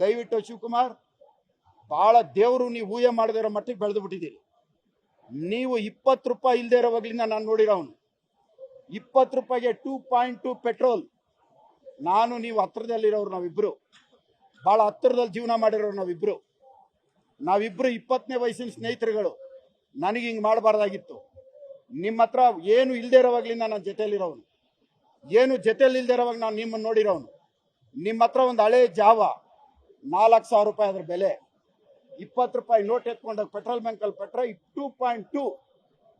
ದಯವಿಟ್ಟು ಶಿವಕುಮಾರ್, ಬಹಳ ದೇವರು ನೀವು ಊಹೆ ಮಾಡದಿರೋ ಮಟ್ಟಿಗೆ ಬೆಳೆದು ಬಿಟ್ಟಿದ್ದೀರಿ. ನೀವು 20 ರೂಪಾಯಿ ಇಲ್ಲದೆ ಇರೋವಾಗ್ಲಿಂದ ನಾನು ನೋಡಿರೋನು. 20 ರೂಪಾಯಿಗೆ 2.2 ಪೆಟ್ರೋಲ್. ನಾನು ನೀವು ಹತ್ರದಲ್ಲಿರೋರು, ನಾವಿಬ್ರು ಬಹಳ ಹತ್ತಿರದಲ್ಲಿ ಜೀವನ ಮಾಡಿರೋರು ನಾವಿಬ್ರು 20ನೇ ವಯಸ್ಸಿನ ಸ್ನೇಹಿತರುಗಳು. ನನಗೆ ಹಿಂಗೆ ಮಾಡಬಾರ್ದಾಗಿತ್ತು. ನಿಮ್ಮ ಹತ್ರ ಏನು ಇಲ್ಲದೆ ಇರೋವಾಗ್ಲಿಂದ ನಾನು ಜೊತೆಯಲ್ಲಿರೋನು, ಏನು ಜೊತೆಯಲ್ಲಿ ಇಲ್ಲದೆ ಇರೋವಾಗ ನಾನು ನಿಮ್ಮನ್ನು ನೋಡಿರೋನು. ನಿಮ್ಮ ಹತ್ರ ಒಂದು ಹಳೆ ಜಾವ 4,000 ರೂಪಾಯಿ ಅದ್ರ ಬೆಲೆ, 20 ರೂಪಾಯಿ ನೋಟ್ ಎತ್ಕೊಂಡಾಗ ಪೆಟ್ರೋಲ್ ಬ್ಯಾಂಕಲ್ಲಿ ಪೆಟ್ರೋಲ್ 2.2.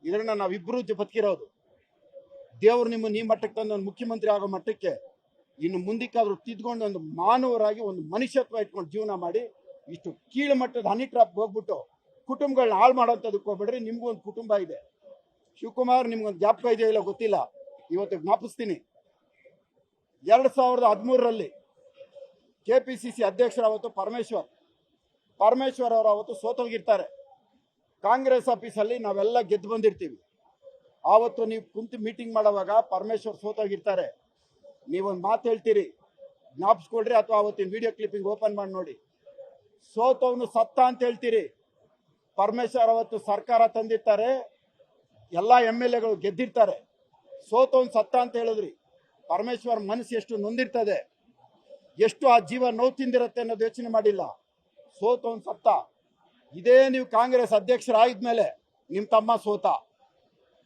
ಇದನ್ನ ನಾವಿಬ್ರು ಬದುಕಿರೋದು. ದೇವರು ನಿಮ್ಮ ಈ ಮಟ್ಟಕ್ಕೆ ತಂದು ಒಂದು ಮುಖ್ಯಮಂತ್ರಿ ಆಗೋ ಮಟ್ಟಕ್ಕೆ ಇನ್ನು ಮುಂದಕ್ಕಾದ್ರೂ ತಿದ್ಕೊಂಡು ಒಂದು ಮಾನವರಾಗಿ ಒಂದು ಮನುಷ್ಯತ್ವ ಇಟ್ಕೊಂಡು ಜೀವನ ಮಾಡಿ, ಇಷ್ಟು ಕೀಳು ಮಟ್ಟದ ಹನಿ ಟ್ರಾಪ್ ಹೋಗ್ಬಿಟ್ಟು ಕುಟುಂಬಗಳನ್ನ ಹಾಳು ಮಾಡೋಂಥದಕ್ಕೆ ಹೋಗ್ಬೇಡ್ರಿ. ನಿಮ್ಗೂ ಒಂದು ಕುಟುಂಬ ಇದೆ. ಶಿವಕುಮಾರ್, ನಿಮ್ಗೊಂದು ಜ್ಞಾಪಕ ಇದೆಯೋ ಇಲ್ಲ ಗೊತ್ತಿಲ್ಲ, ಇವತ್ತು ಜ್ಞಾಪಿಸ್ತೀನಿ. 2013ರಲ್ಲಿ KPCC ಅಧ್ಯಕ್ಷರಾವತ್ತು ಪರಮೇಶ್ವರ್ ಅವರು ಅವತ್ತು ಸೋತೋಗಿರ್ತಾರೆ. ಕಾಂಗ್ರೆಸ್ ಆಫೀಸಲ್ಲಿ ನಾವೆಲ್ಲ ಗೆದ್ದು ಬಂದಿರ್ತೀವಿ. ಆವತ್ತು ನೀವು ಕುಂತು ಮೀಟಿಂಗ್ ಮಾಡುವಾಗ ಪರಮೇಶ್ವರ್ ಸೋತೋಗಿರ್ತಾರೆ. ನೀವೊಂದು ಮಾತು ಹೇಳ್ತೀರಿ, ಜ್ಞಾಪಿಸ್ಕೊಡ್ರಿ, ಅಥವಾ ಅವತ್ತಿನ ವಿಡಿಯೋ ಕ್ಲಿಪ್ಪಿಂಗ್ ಓಪನ್ ಮಾಡಿ ನೋಡಿ. ಸೋತವನು ಸತ್ತ ಅಂತ ಹೇಳ್ತೀರಿ. ಪರಮೇಶ್ವರ್ ಅವತ್ತು ಸರ್ಕಾರ ತಂದಿರ್ತಾರೆ, ಎಲ್ಲ MLAಗಳು ಗೆದ್ದಿರ್ತಾರೆ. ಸೋತವನು ಸತ್ತ ಅಂತ ಹೇಳಿದ್ರಿ. ಪರಮೇಶ್ವರ್ ಮನಸ್ಸು ಎಷ್ಟು ನೊಂದಿರ್ತದೆ, ಎಷ್ಟು ಆ ಜೀವ ನೋವು ತಿಂದಿರುತ್ತೆ ಅನ್ನೋದು ಯೋಚನೆ ಮಾಡಿಲ್ಲ. ಸೋತವನು ಸತ್ತ. ಇದೇ ನೀವು ಕಾಂಗ್ರೆಸ್ ಅಧ್ಯಕ್ಷರಾದ್ಮೇಲೆ ನಿಮ್ಮ ತಮ್ಮ ಸೋತ.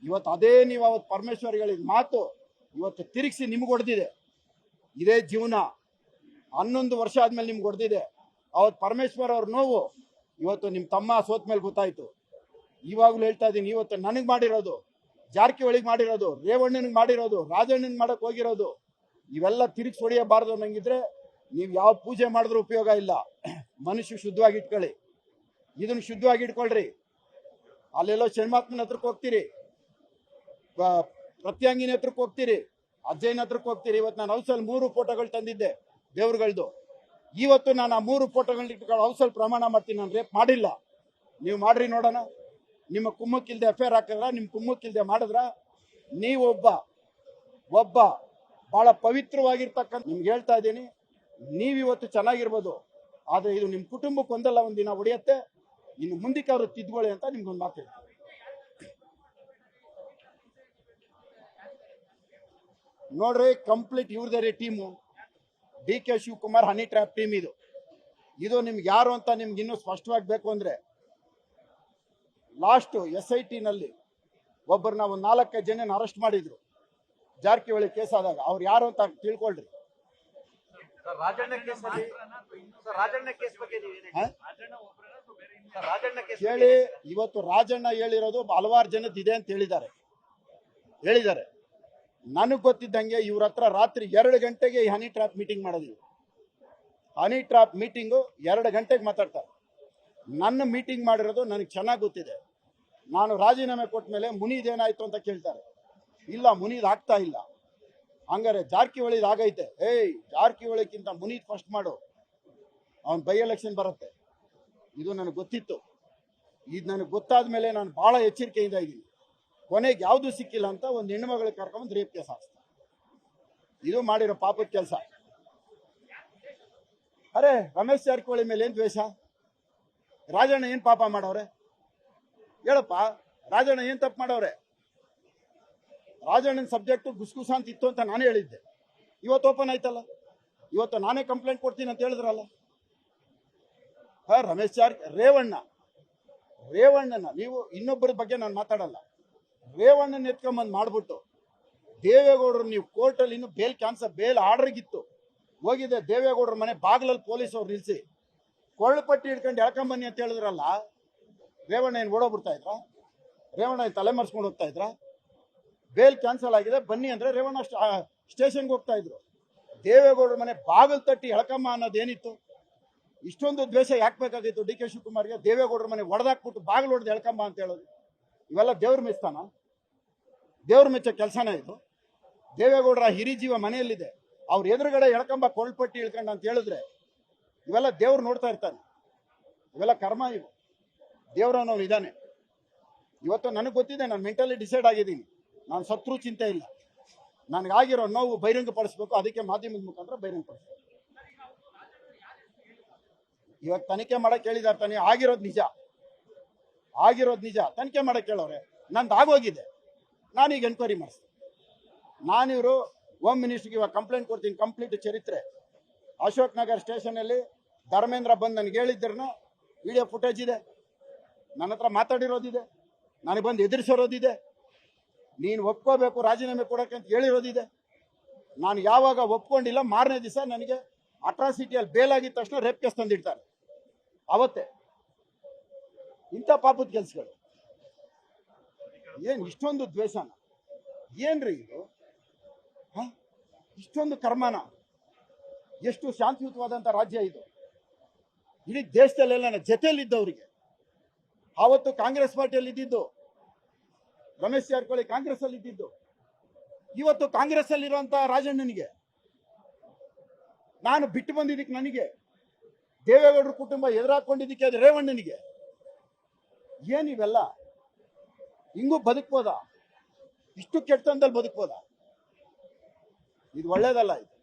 ಇವತ್ತು ಅದೇ ನೀವು ಅವತ್ತು ಪರಮೇಶ್ವರ್ ಹೇಳಿದ ಮಾತು ಇವತ್ತು ತಿರುಗಿಸಿ ನಿಮ್ಗೆ ಹೊಡೆದಿದೆ. ಇದೇ ಜೀವನ 11 ವರ್ಷ ಆದ್ಮೇಲೆ ನಿಮ್ಗೆ ಹೊಡೆದಿದೆ. ಅವತ್ತು ಪರಮೇಶ್ವರ್ ಅವ್ರ ನೋವು ಇವತ್ತು ನಿಮ್ಮ ತಮ್ಮ ಸೋತ ಮೇಲೆ ಗೊತ್ತಾಯ್ತು. ಇವಾಗಲೂ ಹೇಳ್ತಾ ಇದ್ದೀನಿ, ಇವತ್ತು ನನಗೆ ಮಾಡಿರೋದು, ಜಾರಕಿಹೊಳಿಗೆ ಮಾಡಿರೋದು, ರೇವಣ್ಣನಿಗೆ ಮಾಡಿರೋದು, ರಾಜಣ್ಣನಿಗೆ ಮಾಡಕ್ ಹೋಗಿರೋದು, ಇವೆಲ್ಲ ತಿರುಗಿಸಿ ಹೊಡೆಯಬಾರ್ದು ಅನ್ನಂಗಿದ್ರೆ ನೀವು ಯಾವ ಪೂಜೆ ಮಾಡಿದ್ರೂ ಉಪಯೋಗ ಇಲ್ಲ. ಮನುಷ್ಯ ಶುದ್ಧವಾಗಿ ಇಟ್ಕೊಳ್ಳಿ, ಇದನ್ನು ಶುದ್ಧವಾಗಿ ಇಟ್ಕೊಳ್ರಿ. ಅಲ್ಲೆಲ್ಲೋ ಶರ್ಮಾತ್ಮನ ಹತ್ರಕ್ಕೆ ಹೋಗ್ತೀರಿ, ಪ್ರತ್ಯಾಂಗಿನ ಹತ್ರಕ್ಕೆ ಹೋಗ್ತೀರಿ, ಅಜ್ಜಯ್ಯನ ಹತ್ರಕ್ಕೆ ಹೋಗ್ತೀರಿ. ಇವತ್ತು ನಾನು ಹೌಸಲ್ಲಿ 3 ಫೋಟೋಗಳು ತಂದಿದ್ದೆ ದೇವ್ರುಗಳದ್ದು. ಇವತ್ತು ನಾನು ಆ 3 ಫೋಟೋಗಳನ್ನ ಇಟ್ಕೊಂಡು ಹೌಸಲ್ಲಿ ಪ್ರಮಾಣ ಮಾಡ್ತೀನಿ, ನಾನು ರೇಪ್ ಮಾಡಿಲ್ಲ. ನೀವು ಮಾಡ್ರಿ ನೋಡೋಣ. ನಿಮ್ಮ ಕುಮ್ಮಕ್ಕಿಲ್ದೆ FIR ಹಾಕಿದ್ರ, ನಿಮ್ಮ ಕುಮ್ಮಕ್ಕಿಲ್ದೆ ಮಾಡಿದ್ರ? ನೀವೊಬ್ಬ ಬಹಳ ಪವಿತ್ರವಾಗಿರ್ತಕ್ಕಂಥ ನಿಮ್ಗೆ ಹೇಳ್ತಾ ಇದ್ದೀನಿ, ನೀವಿವತ್ತು ಚೆನ್ನಾಗಿರ್ಬೋದು, ಆದರೆ ಇದು ನಿಮ್ಮ ಕುಟುಂಬಕ್ಕೆ ಒಂದಲ್ಲ ಒಂದಿನ ಹೊಡೆಯುತ್ತೆ. ಇನ್ನು ಮುಂದಕ್ಕೆ ಅವರು ತಿದ್ಕೊಳ್ಳಿ ಅಂತ ನಿಮ್ಗೊಂದು ಮಾತು ಹೇಳ್ತೀನಿ. ನೋಡ್ರಿ, ಕಂಪ್ಲೀಟ್ ಇವ್ರದೇ team. DK Shivakumar honey trap team ಇದು ನಿಮ್ಗೆ ಯಾರು ಅಂತ ನಿಮ್ಗೆ ಇನ್ನೂ ಸ್ಪಷ್ಟವಾಗಿ ಬೇಕು ಅಂದ್ರೆ ಲಾಸ್ಟ್ SIT ನಲ್ಲಿ ಒಬ್ಬರನ್ನ ಒಂದು 4-5 ಜನ ಅರೆಸ್ಟ್ ಮಾಡಿದ್ರು ಜಾರಕಿಹೊಳಿ ಕೇಸ್ ಆದಾಗ. ಅವ್ರು ಯಾರು ಅಂತ ತಿಳ್ಕೊಳ್ರಿ. ಹೇಳಿ, ಇವತ್ತು ರಾಜಣ್ಣ ಹೇಳಿರೋದು ಹಲವಾರು ಜನದ್ದು ಇದೆ ಅಂತ ಹೇಳಿದ್ದಾರೆ. ನನಗೆ ಗೊತ್ತಿದ್ದಂಗೆ ಇವ್ರ ಹತ್ರ ರಾತ್ರಿ 2 ಗಂಟೆಗೆ ಈ ಹನಿ ಟ್ರಾಪ್ ಮೀಟಿಂಗ್ ಮಾಡೋದಿಲ್ಲ. ಹನಿ ಟ್ರಾಪ್ ಮೀಟಿಂಗು 2 ಗಂಟೆಗೆ ಮಾತಾಡ್ತಾರೆ. ನನ್ನ ಮೀಟಿಂಗ್ ಮಾಡಿರೋದು ನನಗೆ ಚೆನ್ನಾಗಿ ಗೊತ್ತಿದೆ. ನಾನು ರಾಜೀನಾಮೆ ಕೊಟ್ಟ ಮೇಲೆ ಮುನಿದೇನಾಯ್ತು ಅಂತ ಕೇಳ್ತಾರೆ. ಇಲ್ಲ, ಮುನಿದ್ ಆಗ್ತಾ ಇಲ್ಲ. ಹಂಗಾರೆ ಜಾರಕಿಹೊಳಿದ್ ಆಗೈತೆ. ಜಾರಕಿಹೊಳಿಗಿಂತ ಮುನಿದ್ ಫಸ್ಟ್ ಮಾಡು, ಅವನ್ ಬೈ ಎಲೆಕ್ಷನ್ ಬರುತ್ತೆ. ಇದು ನನಗೆ ಗೊತ್ತಿತ್ತು. ಇದು ನನಗೆ ಗೊತ್ತಾದ ಮೇಲೆ ನಾನು ಬಹಳ ಎಚ್ಚರಿಕೆಯಿಂದ ಇದ್ದೀನಿ. ಕೊನೆಗೆ ಯಾವುದು ಸಿಕ್ಕಿಲ್ಲ ಅಂತ ಒಂದು ಹೆಣ್ಣುಮಗಳಿಗೆ ಕರ್ಕೊಂಡು ರೇಪ್ ಕೇಸ್ ಹಾಕ್ತಾರೆ. ಇದು ಮಾಡಿರೋ ಪಾಪದ ಕೆಲಸ. ಅರೆ, ರಮೇಶ್ ಜಾರಕಿಹೊಳಿ ಮೇಲೆ ಏನ್ ದ್ವೇಷ? ರಾಜಣ್ಣ ಏನ್ ಪಾಪ ಮಾಡವ್ರೆ ಹೇಳಪ್ಪ? ರಾಜಣ್ಣ ಏನ್ ತಪ್ಪು ಮಾಡವ್ರೆ? ರಾಜಣ್ಣನ ಸಬ್ಜೆಕ್ಟ್ ಗುಸ್ಗುಸ ಅಂತ ಇತ್ತು ಅಂತ ನಾನೇ ಹೇಳಿದ್ದೆ. ಇವತ್ತು ಓಪನ್ ಆಯ್ತಲ್ಲ. ಇವತ್ತು ನಾನೇ ಕಂಪ್ಲೇಂಟ್ ಕೊಡ್ತೀನಿ ಅಂತ ಹೇಳಿದ್ರಲ್ಲ. ರಮೇಶ್ ರೇವಣ್ಣನ ನೀವು ಇನ್ನೊಬ್ಬರ ಬಗ್ಗೆ ನಾನು ಮಾತಾಡಲ್ಲ. ರೇವಣ್ಣನ ಎತ್ಕೊಂಬಂದು ಮಾಡ್ಬಿಟ್ಟು ದೇವೇಗೌಡರು ನೀವು ಕೋರ್ಟಲ್ಲಿ ಇನ್ನು ಬೇಲ್ ಆರ್ಡರ್ಗಿತ್ತು ಹೋಗಿದೆ. ದೇವೇಗೌಡರ ಮನೆ ಬಾಗಿಲಲ್ಲಿ ಪೊಲೀಸ್ ಅವ್ರು ನಿಲ್ಸಿ ಕೊಳ್ಳಪಟ್ಟಿ ಹಿಡ್ಕೊಂಡು ಎಳ್ಕೊಂಬನ್ನಿ ಅಂತ ಹೇಳಿದ್ರಲ್ಲ. ರೇವಣ್ಣ ಏನು ಓಡೋಗ್ಬಿಡ್ತಾ ಇದ್ರ? ರೇವಣ್ಣ ತಲೆ ಮರೆಸ್ಕೊಂಡು ಹೋಗ್ತಾ ಇದ್ರ? ಬೇಲ್ ಕ್ಯಾನ್ಸಲ್ ಆಗಿದೆ ಬನ್ನಿ ಅಂದ್ರೆ ರೇವಣ್ಣ ಸ್ಟೇಷನ್ಗೆ ಹೋಗ್ತಾ ಇದ್ರು. ದೇವೇಗೌಡರ ಮನೆ ಬಾಗಿಲು ತಟ್ಟಿ ಎಳ್ಕಮ್ಮ ಅನ್ನೋದೇನಿತ್ತು? ಇಷ್ಟೊಂದು ದ್ವೇಷ ಯಾಕೆ ಬೇಕಾಗಿತ್ತು DK ಶಿವಕುಮಾರ್ಗೆ? ದೇವೇಗೌಡರ ಮನೆ ಒಡೆದಾಕ್ಬಿಟ್ಟು ಬಾಗಿಲು ಹೊಡೆದು ಎಳ್ಕಮ್ಮ ಅಂತ ಹೇಳೋದು ಇವೆಲ್ಲ ದೇವ್ರ ಮೆಚ್ತಾನ? ದೇವ್ರ ಮೆಚ್ಚೋ ಕೆಲಸನ ಇದು? ದೇವೇಗೌಡರ ಹಿರಿಜೀವ ಮನೆಯಲ್ಲಿದೆ, ಅವ್ರ ಎದುರುಗಡೆ ಎಳ್ಕಂಬ ಕೊಳ್ಳಪಟ್ಟಿ ಇಳ್ಕೊಂಡ ಅಂತ ಹೇಳಿದ್ರೆ ಇವೆಲ್ಲ ದೇವ್ರು ನೋಡ್ತಾ ಇರ್ತಾನೆ. ಇವೆಲ್ಲ ಕರ್ಮ. ಇವು ದೇವ್ರನ್ನವನು ಇದ್ದಾನೆ. ಇವತ್ತು ನನಗೆ ಗೊತ್ತಿದೆ, ನಾನು ಮೆಂಟಲಿ ಡಿಸೈಡ್ ಆಗಿದ್ದೀನಿ. ನಾನು ಸತ್ರು ಚಿಂತೆ ಇಲ್ಲ. ನನಗಾಗಿರೋ ನೋವು ಬಹಿರಂಗಪಡಿಸ್ಬೇಕು, ಅದಕ್ಕೆ ಮಾಧ್ಯಮದ ಮುಖಾಂತರ ಬಹಿರಂಗಪಡಿಸ್ಬೇಕು. ಇವಾಗ ತನಿಖೆ ಮಾಡಕ್ ಹೇಳಿದಾರೆ ತಾನೇ, ಆಗಿರೋದು ನಿಜ, ತನಿಖೆ ಮಾಡಕ್ ಹೇಳೋರೆ. ನಂದು ಆಗೋಗಿದೆ, ನಾನೀಗ ಎನ್ಕ್ವೈರಿ ಮಾಡಿಸ್ತೀನಿ. ನಾನಿವರು ಹೋಮ್ ಮಿನಿಸ್ಟ್ರಿಗೆ ಇವಾಗ ಕಂಪ್ಲೇಂಟ್ ಕೊಡ್ತೀನಿ, ಕಂಪ್ಲೀಟ್ ಚರಿತ್ರೆ. ಅಶೋಕ್ ನಗರ್ ಸ್ಟೇಷನಲ್ಲಿ ಧರ್ಮೇಂದ್ರ ಬಂದು ನನಗೆ ಹೇಳಿದ್ರನ್ನ ವಿಡಿಯೋ ಫುಟೇಜ್ ಇದೆ, ನನ್ನ ಹತ್ರ ಮಾತಾಡಿರೋದಿದೆ, ನನಗೆ ಬಂದು ಎದುರಿಸಿರೋದಿದೆ, ನೀನು ಒಪ್ಕೋಬೇಕು ರಾಜೀನಾಮೆ ಕೊಡೋಕ್ಕೆ ಅಂತ ಹೇಳಿರೋದಿದೆ. ನಾನು ಯಾವಾಗ ಒಪ್ಕೊಂಡಿಲ್ಲ, ಮಾರನೇ ದಿವಸ ನನಗೆ ಅಟ್ರಾಸಿಟಿಯಲ್ಲಿ ಬೇಲಾಗಿದ್ದ ತಕ್ಷಣ ರೇಪ್ ಕೇಸ್ ತಂದಿಡ್ತಾರೆ. ಅವತ್ತೇ ಇಂಥ ಪಾಪದ ಕೆಲಸಗಳು. ಏನು ಇಷ್ಟೊಂದು ದ್ವೇಷನ? ಏನ್ರಿ ಇದು? ಇಷ್ಟೊಂದು ಕರ್ಮನ? ಎಷ್ಟು ಶಾಂತಿಯುತವಾದಂಥ ರಾಜ್ಯ ಇದು? ಇಡೀ ದೇಶದಲ್ಲೆಲ್ಲ ಜೊತೆಯಲ್ಲಿದ್ದವರಿಗೆ. ಆವತ್ತು ಕಾಂಗ್ರೆಸ್ ಪಾರ್ಟಿಯಲ್ಲಿ ಇದ್ದಿದ್ದು ರಮೇಶ್ ಜಾರಕಿಹೊಳಿ, ಕಾಂಗ್ರೆಸ್ ಅಲ್ಲಿ ಇದ್ದಿದ್ದು. ಇವತ್ತು ಕಾಂಗ್ರೆಸ್ ಅಲ್ಲಿರುವಂತಹ ರಾಜಣ್ಣನಿಗೆ ನಾನು ಬಿಟ್ಟು ಬಂದಿದ್ದಕ್ಕೆ, ನನಗೆ ದೇವೇಗೌಡರ ಕುಟುಂಬ ಎದುರಾಕೊಂಡಿದ್ದಕ್ಕೆ ಅದು ರೇವಣ್ಣನಿಗೆ. ಏನಿವೆಲ್ಲ? ಹಿಂಗೂ ಬದುಕ್ಬೋದಾ? ಇಷ್ಟು ಕೆಟ್ಟಂದಲ್ಲಿ ಬದುಕ್ಬೋದಾ? ಇದು ಒಳ್ಳೇದಲ್ಲ ಇದು.